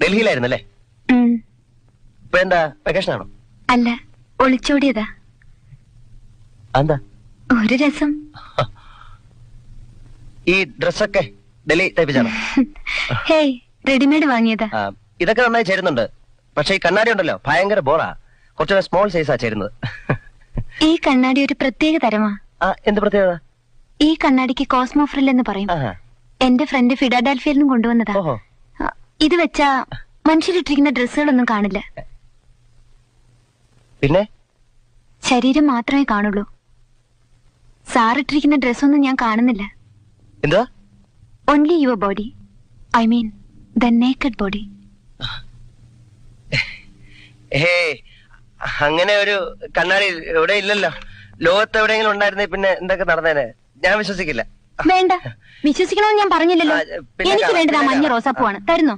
ഡൽഹിയിലായിരുന്നല്ലേ? ഇപ്പൊ എന്താ വെക്കേഷൻ ആണോ? അല്ല, ഒളിച്ചോടിയതാ. എന്താ ഒരു രസം. ഈ ഡ്രസ്സൊക്കെ ഡൽഹി തയ്പ്പിച്ചാണോ? ഹേയ്, റെഡിമെയ്ഡ് വാങ്ങിയതാ. ഇതൊക്കെ നന്നായി ചേരുന്നുണ്ട്. പക്ഷെ ഈ കണ്ണാടി ഉണ്ടല്ലോ ഭയങ്കര ബോറാ. കുറച്ചുകൂടെ സ്മോൾ സൈസാ ചേരുന്നത്. ഈ കണ്ണാടി ഒരു പ്രത്യേക തരമാ. എന്ത് പ്രത്യേകത? ഈ കണ്ണാടിക്ക് കോസ്മോ ഫ്രിൽ എന്ന് പറയും. എന്റെ ഫ്രണ്ട് ഫിലാഡൽഫിയയിൽ നിന്നും കൊണ്ടുവന്നതാ. ഇത് വെച്ചാ മനുഷ്യരിട്ടിരിക്കുന്ന ഡ്രസ്സുകളൊന്നും കാണില്ല. പിന്നെ ശരീരം മാത്രമേ കാണുള്ളൂ. സാറിട്ടിരിക്കുന്ന ഡ്രസ്സൊന്നും ഞാൻ കാണുന്നില്ല. എന്താ? Only your body. I mean the naked body. അങ്ങനെ ഒരു കണ്ണാടി ഇവിടെ ഇല്ലല്ലോ. ലോകത്ത് എവിടെയെങ്കിലും ഉണ്ടായിരുന്നേ പിന്നെ എന്തൊക്കെ നടന്നേനെ? ഞാൻ വിശ്വസിക്കില്ല. വേണ്ട, വിശ്വസിക്കണമെന്ന് ഞാൻ പറഞ്ഞില്ലല്ലോ. എനിക്ക് വേണ്ടത് ആ മഞ്ഞ റോസാപ്പൂവാണ്. തരുന്നോ?